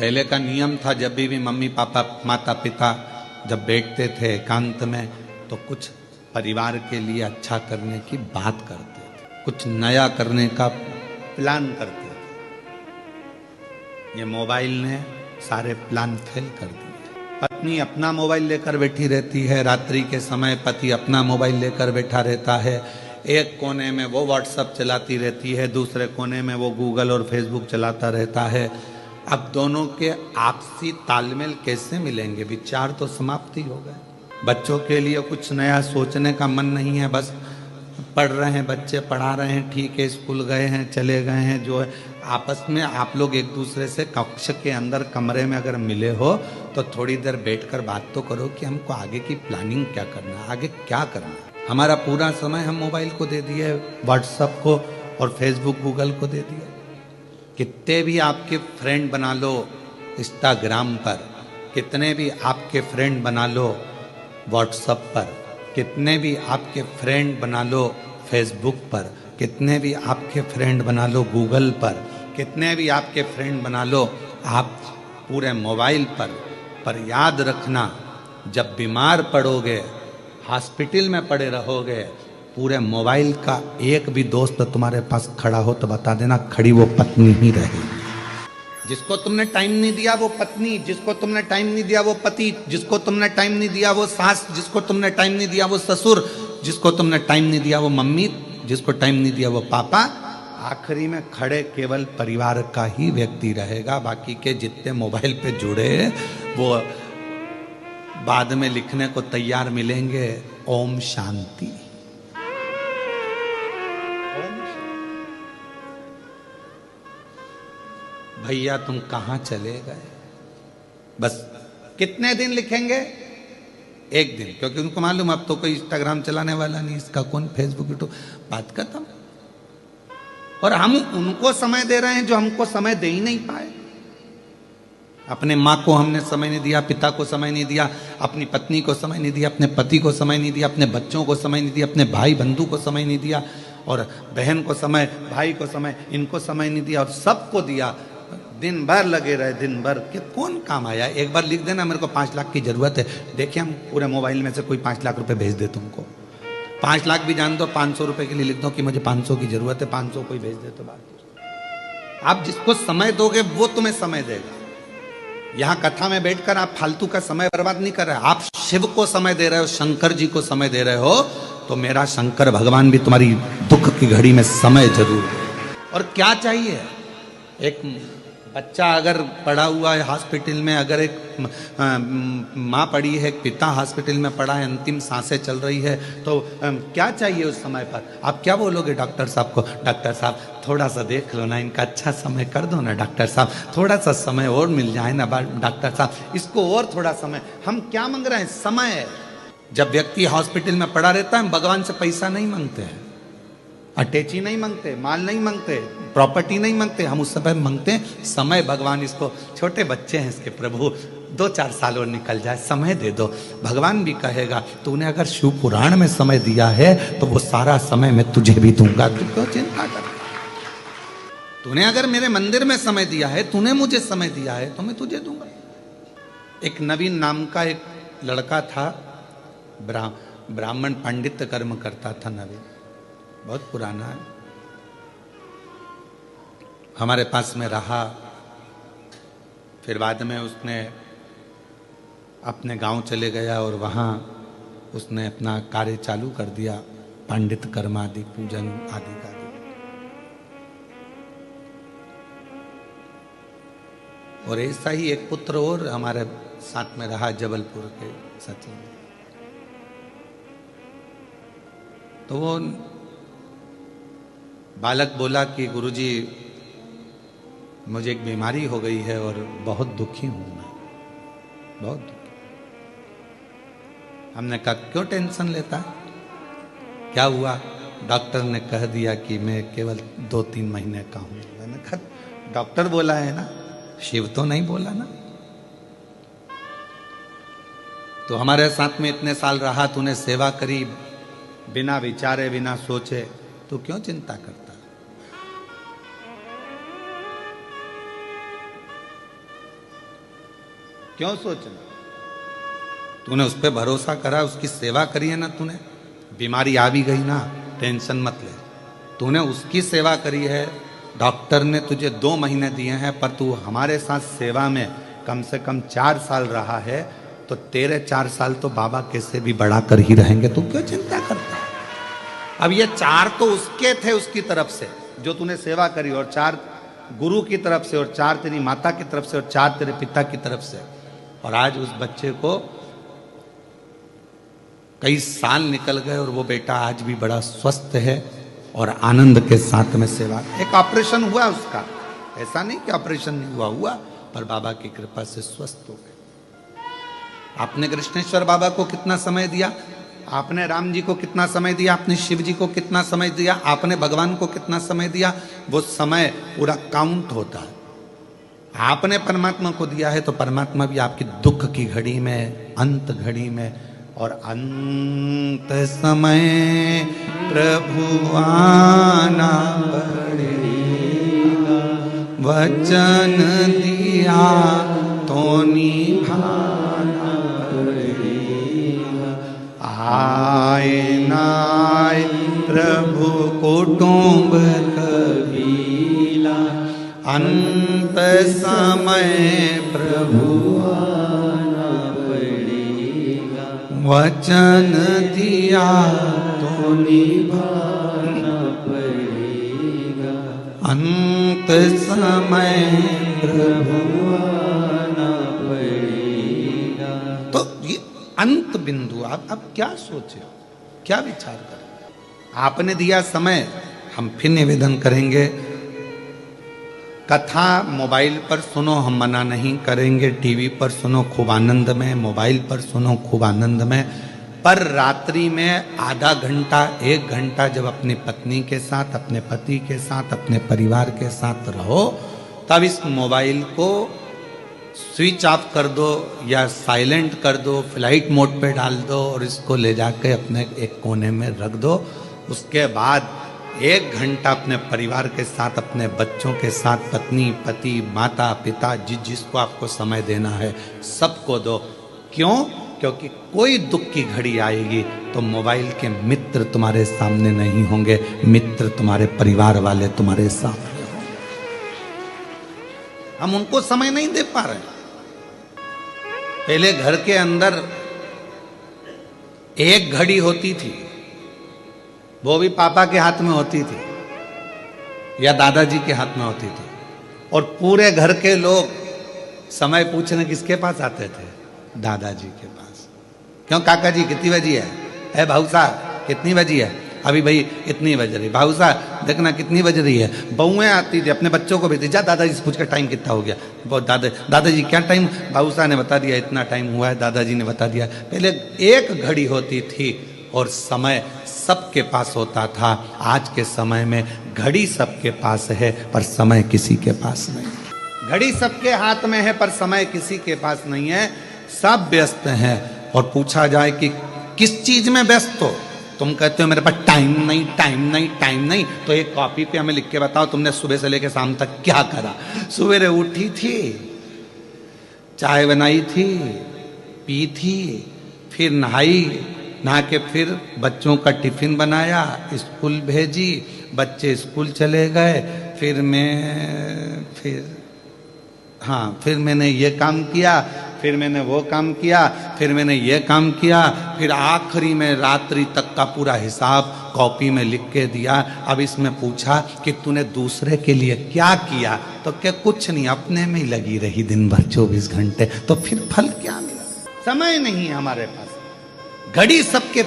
पहले का नियम था, जब भी मम्मी पापा माता पिता जब बैठते थे एकांत में तो कुछ परिवार के लिए अच्छा करने की बात करते थे, कुछ नया करने का प्लान करते थे। ये मोबाइल ने सारे प्लान फेल कर दिए। पत्नी अपना मोबाइल लेकर बैठी रहती है, रात्रि के समय पति अपना मोबाइल लेकर बैठा रहता है। एक कोने में वो व्हाट्सएप चलाती रहती है, दूसरे कोने में वो गूगल और फेसबुक चलाता रहता है। अब दोनों के आपसी तालमेल कैसे मिलेंगे? विचार तो समाप्ति हो गए। बच्चों के लिए कुछ नया सोचने का मन नहीं है, बस पढ़ रहे हैं बच्चे, पढ़ा रहे हैं, ठीक है, स्कूल गए हैं, चले गए हैं। जो है आपस में आप लोग एक दूसरे से कक्ष के अंदर कमरे में अगर मिले हो तो थोड़ी देर बैठकर बात तो करो कि हमको आगे की प्लानिंग क्या करना है, आगे क्या करना है। हमारा पूरा समय हम मोबाइल को दे दिए, व्हाट्सएप को और फेसबुक गूगल को दे दिया। कितने भी आपके फ्रेंड बना लो इंस्टाग्राम पर, कितने भी आपके फ्रेंड बना लो व्हाट्सएप पर, कितने भी आपके फ्रेंड बना लो फेसबुक पर, कितने भी आपके फ्रेंड बना लो गूगल पर, कितने भी आपके फ्रेंड बना लो आप पूरे मोबाइल पर याद रखना, जब बीमार पड़ोगे, हॉस्पिटल में पड़े रहोगे, पूरे मोबाइल का एक भी दोस्त तुम्हारे पास खड़ा हो तो बता देना, खड़ी वो पत्नी ही रहेगी। जिसको तुमने टाइम नहीं दिया वो पत्नी, जिसको तुमने टाइम नहीं दिया वो पति, जिसको तुमने टाइम नहीं दिया वो सास, जिसको तुमने टाइम नहीं दिया वो ससुर, जिसको तुमने टाइम नहीं दिया वो मम्मी, जिसको टाइम नहीं दिया वो पापा। आखिरी में खड़े केवल परिवार का ही व्यक्ति रहेगा। बाकी के जितने मोबाइल पे जुड़े वो बाद में लिखने को तैयार मिलेंगे, ओम शांति। भैया तुम कहां चले गए? बस कितने दिन लिखेंगे? एक दिन, क्योंकि उनको मालूम अब तो कोई इंस्टाग्राम चलाने वाला नहीं, इसका कौन फेसबुक यूट्यूब, बात खत्म। और हम उनको समय दे रहे हैं जो हमको समय दे ही नहीं पाए। अपने माँ को हमने समय नहीं दिया, पिता को समय नहीं दिया, अपनी पत्नी को समय नहीं दिया, अपने पति को समय नहीं दिया, अपने बच्चों को समय नहीं दिया, अपने भाई बंधु को समय नहीं दिया, और बहन को समय, भाई को समय, इनको समय नहीं दिया, और सबको दिया। दिन भर लगे रहे, दिन भर कि कौन काम आया? एक बार लिख देना मेरे को 5 लाख की जरूरत है, देखिए हम पूरे मोबाइल में से कोई 5 लाख रुपए भेज दे तुमको। 5 लाख भी जान दो, 500 रुपए के लिए लिख दो कि मुझे 500 की जरूरत है, 500 कोई भेज दे तो बात। आप जिसको समय दोगे वो तुम्हें समय देगा। यहां कथा में बैठकर आप फालतू का समय बर्बाद नहीं कर रहे, आप शिव को समय दे रहे हो, शंकर जी को समय दे रहे हो, तो मेरा शंकर भगवान भी तुम्हारी दुख की घड़ी में समय जरूर। और क्या चाहिए? एक बच्चा अगर पड़ा हुआ है हॉस्पिटल में, अगर एक माँ पड़ी है, एक पिता हॉस्पिटल में पड़ा है, अंतिम सांसें चल रही है, तो क्या चाहिए उस समय पर? आप क्या बोलोगे डॉक्टर साहब को? डॉक्टर साहब थोड़ा सा देख लो ना, इनका अच्छा समय कर दो ना, डॉक्टर साहब थोड़ा सा समय और मिल जाए ना, डॉक्टर साहब इसको और थोड़ा समय। हम क्या मांग रहे हैं? समय। जब व्यक्ति हॉस्पिटल में पड़ा रहता है, हम भगवान से पैसा नहीं मांगते हैं, अटैची नहीं मांगते, माल नहीं मांगते, प्रॉपर्टी नहीं मांगते, हम उस समय मांगते हैं समय। भगवान इसको, छोटे बच्चे हैं इसके, प्रभु 2-4 साल और निकल जाए, समय दे दो। भगवान भी कहेगा तूने अगर शिव पुराण में समय दिया है तो वो सारा समय मैं तुझे भी दूंगा, तू क्यों चिंता कर? तूने अगर मेरे मंदिर में समय दिया है, तूने मुझे समय दिया है, तो मैं तुझे दूंगा। एक नवीन नाम का एक लड़का था, ब्राह्मण पांडित्य कर्म करता था। नवीन बहुत पुराना है, हमारे पास में रहा, फिर बाद में उसने अपने गांव चले गया और वहाँ उसने अपना कार्य चालू कर दिया, पांडित कर्म आदि, पूजन आदि का। और ऐसा ही एक पुत्र और हमारे साथ में रहा, जबलपुर के सचिन। तो वो बालक बोला कि गुरुजी मुझे एक बीमारी हो गई है और बहुत दुखी हूं मैं, बहुत दुखी। हमने कहा क्यों टेंशन लेता है, क्या हुआ? डॉक्टर ने कह दिया कि मैं केवल 2-3 महीने का हूं। मैंने कहा डॉक्टर बोला है ना, शिव तो नहीं बोला ना। तो हमारे साथ में इतने साल रहा, तूने सेवा करी, बिना विचारे बिना सोचे, तू क्यों चिंता करता? क्यों सोचना? तूने उस पर भरोसा करा, उसकी सेवा करी है ना तूने, बीमारी आ भी गई ना, टेंशन मत ले, तूने उसकी सेवा करी है। डॉक्टर ने तुझे 2 महीने दिए हैं, पर तू हमारे साथ सेवा में कम से कम 4 साल रहा है, तो तेरे 4 साल तो बाबा कैसे भी बढ़ा कर ही रहेंगे। तू क्यों चिंता करता है? अब ये 4 तो उसके थे, उसकी तरफ से जो तूने सेवा करी, और 4 गुरु की तरफ से, और 4 तेरी माता की तरफ से, और 4 तेरे पिता की तरफ से। और आज उस बच्चे को कई साल निकल गए और वो बेटा आज भी बड़ा स्वस्थ है और आनंद के साथ में सेवा। एक ऑपरेशन हुआ उसका, ऐसा नहीं कि ऑपरेशन नहीं हुआ, पर बाबा की कृपा से स्वस्थ हो गए। आपने कृष्णेश्वर बाबा को कितना समय दिया, आपने राम जी को कितना समय दिया, आपने शिव जी को कितना समय दिया, आपने भगवान को कितना समय दिया, वो समय पूरा काउंट होता है। आपने परमात्मा को दिया है तो परमात्मा भी आपकी दुख की घड़ी में, अंत घड़ी में, और अंत समय प्रभु आना पड़ेगा, वचन दिया तो निभाना पड़ेगा। आए नाय प्रभु कुटुंब कबीला, अंत समय प्रभु आना पड़ेगा, वचन दिया तो निभाना पड़ेगा, अंत समय प्रभु आना पड़ेगा। तो ये अंत बिंदु, आप अब क्या सोचे, क्या विचार करें? आपने दिया समय, हम फिर निवेदन करेंगे, कथा मोबाइल पर सुनो, हम मना नहीं करेंगे, टीवी पर सुनो खूब आनंद में, मोबाइल पर सुनो खूब आनंद में, पर रात्रि में आधा घंटा 1 घंटा जब अपनी पत्नी के साथ, अपने पति के साथ, अपने परिवार के साथ रहो, तब इस मोबाइल को स्विच ऑफ कर दो या साइलेंट कर दो, फ्लाइट मोड पे डाल दो और इसको ले जाके अपने एक कोने में रख दो। उसके बाद 1 घंटा अपने परिवार के साथ, अपने बच्चों के साथ, पत्नी, पति, माता, पिता, जिसको आपको समय देना है सबको दो। क्यों? क्योंकि कोई दुख की घड़ी आएगी तो मोबाइल के मित्र तुम्हारे सामने नहीं होंगे, मित्र तुम्हारे परिवार वाले तुम्हारे सामने होंगे। हम उनको समय नहीं दे पा रहे। पहले घर के अंदर एक घड़ी होती थी, वो भी पापा के हाथ में होती थी या दादाजी के हाथ में होती थी, और पूरे घर के लोग समय पूछने किसके पास आते थे? दादाजी के पास। क्यों काका जी कितनी बजी है? भाऊ साहब कितनी बजी है? अभी भाई इतनी बज रही। भाऊ साहब देखना कितनी बज रही है। बहुएं आती थी, अपने बच्चों को भेजती, जा दादाजी से पूछ कर टाइम कितना हो गया। बहुत दादाजी क्या टाइम? भाऊ साहब ने बता दिया, इतना टाइम हुआ है, दादाजी ने बता दिया। पहले एक घड़ी होती थी और समय सबके पास होता था। आज के समय में घड़ी सबके पास है पर समय किसी के पास नहीं। घड़ी सबके हाथ में है पर समय किसी के पास नहीं है। सब व्यस्त हैं, और पूछा जाए कि किस चीज में व्यस्त हो, तुम कहते हो मेरे पास टाइम नहीं, टाइम नहीं, टाइम नहीं। तो एक कॉपी पे हमें लिख के बताओ तुमने सुबह से लेकर शाम तक क्या करा। सुबह उठी थी, चाय बनाई थी, पी थी, फिर नहाई, नहा के फिर बच्चों का टिफिन बनाया, स्कूल भेजी, बच्चे स्कूल चले गए, फिर मैंने ये काम किया, फिर मैंने वो काम किया, फिर मैंने ये काम किया, फिर आखिरी में रात्रि तक का पूरा हिसाब कॉपी में लिख के दिया। अब इसमें पूछा कि तूने दूसरे के लिए क्या किया, तो क्या कुछ नहीं, अपने में ही लगी रही दिन भर 24 घंटे। तो फिर फल क्या मिला? समय नहीं है हमारे पास। घड़ी सबके